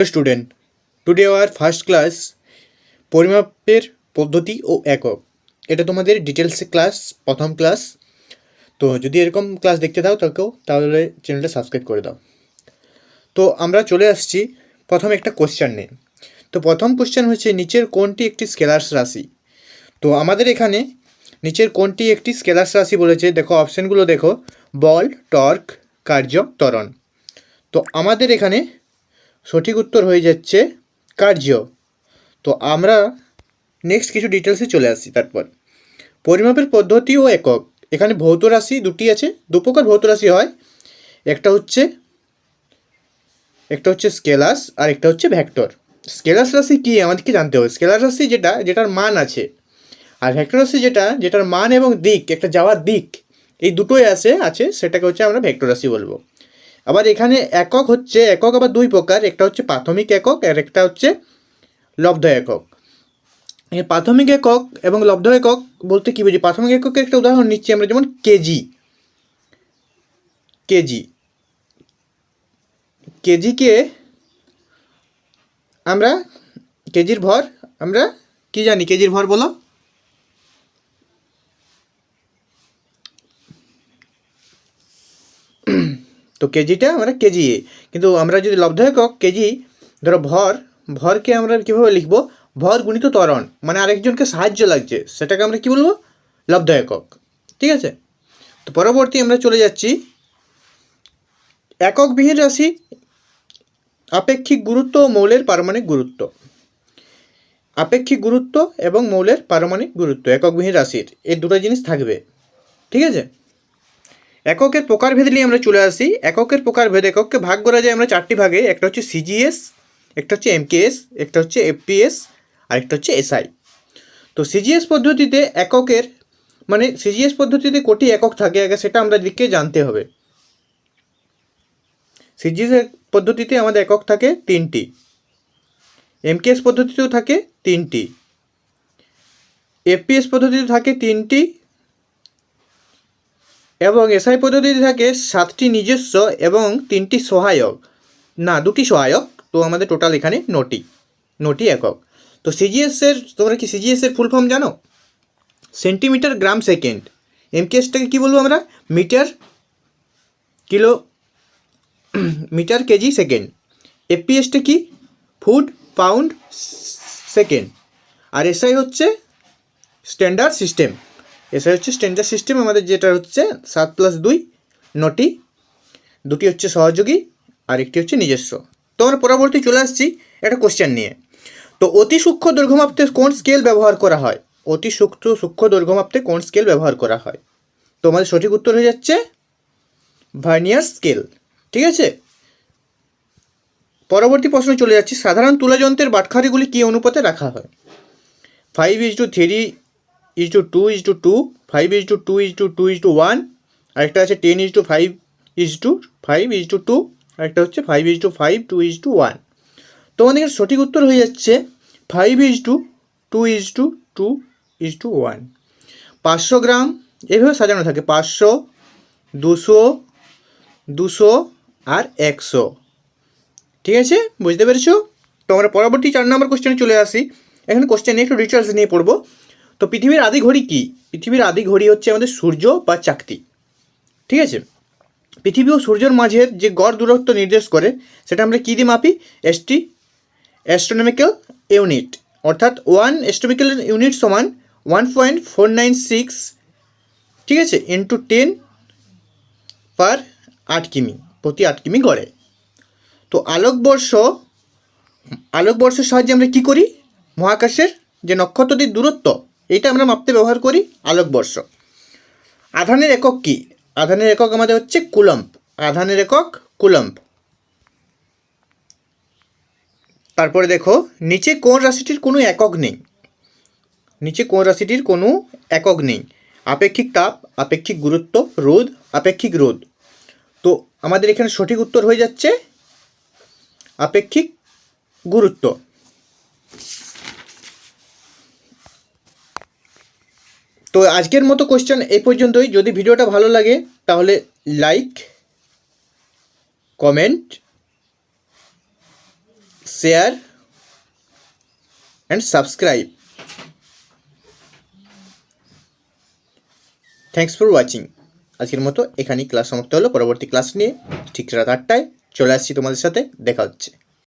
Student, today our first class পরিমাপের পদ্ধতি ও একক। এটা তোমাদের ডিটেলসে ক্লাস, প্রথম ক্লাস। তো যদি এরকম ক্লাস দেখতে দাও তাহলে চ্যানেলটা সাবস্ক্রাইব করে দাও। তো আমরা চলে আসছি প্রথম একটা কোশ্চেন নিয়ে। তো প্রথম কোশ্চেন হচ্ছে, নিচের কোনটি একটি স্কেলার্স রাশি? তো আমাদের এখানে নিচের কোনটি একটি স্কেলার্স রাশি বলেছে। দেখো অপশানগুলো দেখো, বল, টর্ক, কার্য, ত্বরণ। তো আমাদের এখানে সঠিক উত্তর হয়ে যাচ্ছে কার্য। তো আমরা নেক্সট কিছু ডিটেলসে চলে আসছি। তারপর পরিমাপের পদ্ধতি ও একক। এখানে ভৌত রাশি দুটি আছে, দু প্রকার ভৌত রাশি হয়, একটা হচ্ছে স্কেলার্স আর একটা হচ্ছে ভেক্টর। স্কেলার্স রাশি কী আমাদেরকে জানতে হবে। স্কেলার রাশি যেটার মান আছে, আর ভেক্টর রাশি যেটার মান এবং দিক, একটা যাওয়ার দিক, এই দুটোই আছে সেটাকে হচ্ছে আমরা ভেক্টর রাশি বলবো। আবার এখানে একক আবার দুই প্রকার, একটা হচ্ছে প্রাথমিক একক আর একটা হচ্ছে লব্ধ একক। এই প্রাথমিক একক এবং লব্ধ একক বলতে কী বুঝি? প্রাথমিক এককের একটা উদাহরণ নিচ্ছি আমরা, যেমন কেজিকে আমরা কেজির ভর আমরা কি জানি? কেজির ভর বলো। তো কেজিটা আমরা কেজি, কিন্তু আমরা যদি লব্ধ একক কেজি, ধরো ভরকে আমরা কীভাবে লিখবো? ভর গুণিত ত্বরণ, মানে আরেকজনকে সাহায্য লাগছে, সেটাকে আমরা কী বলবো? লব্ধ একক। ঠিক আছে। তো পরবর্তী আমরা চলে যাচ্ছি এককবিহীন রাশি, আপেক্ষিক গুরুত্ব ও মৌলের পারমাণবিক গুরুত্ব। আপেক্ষিক গুরুত্ব এবং মৌলের পারমাণবিক গুরুত্ব এককবিহীন রাশির, এই দুটো জিনিস থাকবে। ঠিক আছে। এককের প্রকারভেদ নিয়ে আমরা চলে আসি। এককের প্রকারভেদ, একককে ভাগ করা যায় আমরা চারটি ভাগে। একটা হচ্ছে সিজিএস, একটা হচ্ছে এমকেএস, একটা হচ্ছে এফপিএস, আর একটা হচ্ছে এসআই। তো সিজিএস পদ্ধতিতে সিজিএস পদ্ধতিতে কোটি একক থাকে আগে সেটা আমাদেরকে জানতে হবে। সিজিএস পদ্ধতিতে আমাদের একক থাকে 3টি, এমকেএস পদ্ধতিতেও থাকে 3টি, এফপিএস পদ্ধতিতে থাকে 3টি, এবং এসআই পদ্ধতিতে থাকে 7টি নিজস্ব এবং 3টি সহায়ক, না 2টি সহায়ক। তো আমাদের টোটাল এখানে 9টি একক। তো তোমরা কি সিজিএসের ফুল ফর্ম জানো? Centimetre gram second. এমকেএসটাকে কী বলবো আমরা? Metre KG second. এফপিএসটা কি? Foot pound second. আর এসআই হচ্ছে স্ট্যান্ডার্ড সিস্টেম। আমাদের যেটা হচ্ছে 7+2 9টি, 2টি হচ্ছে সহযোগী আর একটি হচ্ছে নিজস্ব। তো আমরা পরবর্তী চলে আসছি একটা কোশ্চেন নিয়ে। তো অতি সূক্ষ্ম দৈর্ঘ্য মাপতে কোন স্কেল ব্যবহার করা হয়? অতি সূক্ষ্ম দৈর্ঘ্য মাপতে কোন স্কেল ব্যবহার করা হয়? তো আমাদের সঠিক উত্তর হয়ে যাচ্ছে ভার্নিয়ার স্কেল। ঠিক আছে। পরবর্তী প্রশ্নে চলে যাচ্ছি, সাধারণ তুলাযন্ত্রের বাটখারিগুলি কী অনুপাতে রাখা হয়? 5:3:2:2, 5:2:2:1, আরেকটা আছে 10:5:5:2, আরেকটা হচ্ছে 5:5:2:1। তো আমাদের সঠিক উত্তর হয়ে যাচ্ছে 5:2:2:1। 500 গ্রাম এভাবে সাজানো থাকে, 500, 200 আর 100। ঠিক আছে, বুঝতে পেরেছো? তো আমরা পরবর্তী 4 নম্বর কোশ্চেনে চলে আসি। এখানে কোশ্চেনে একটু ডিটেলস নিয়ে পড়বো। তো পৃথিবীর আদি ঘড়ি কী? পৃথিবীর আদি ঘড়ি হচ্ছে আমাদের সূর্য বা চাকতি। ঠিক আছে। পৃথিবী ও সূর্যের মাঝের যে গড় দূরত্ব নির্দেশ করে সেটা আমরা কী দিয়ে মাপি? অ্যাস্ট্রোনমিক্যাল ইউনিট, অর্থাৎ 1 অ্যাস্ট্রোনমিক্যাল ইউনিট সমান 1.496, ঠিক আছে, ইন্টু 10/8 কিমি, প্রতি 8 কিমি গড়ে। তো আলোকবর্ষের সাহায্যে আমরা কী করি? মহাকাশের যে নক্ষত্রটির দূরত্ব, এটা আমরা মাপতে ব্যবহার করি আলোকবর্ষ। আধানের একক কী? আধানের একক আমাদের হচ্ছে কুলম্ব। আধানের একক কুলম্ব। তারপরে দেখো, নিচে কোন রাশিটির কোনো একক নেই? আপেক্ষিক তাপ, আপেক্ষিক গুরুত্ব, রোধ, আপেক্ষিক রোধ। তো আমাদের এখানে সঠিক উত্তর হয়ে যাচ্ছে আপেক্ষিক গুরুত্ব। তো আজকের মতো কোশ্চেন এই পর্যন্তই। যদি ভিডিওটা ভালো লাগে তাহলে like, comment, share and subscribe. Thanks for watching. আজকের মতো এখানেই ক্লাস সমাপ্ত হলো। পরবর্তী ক্লাস নিয়ে ঠিক রাত 8টায় চলে আসছি তোমাদের সাথে, দেখা হচ্ছে।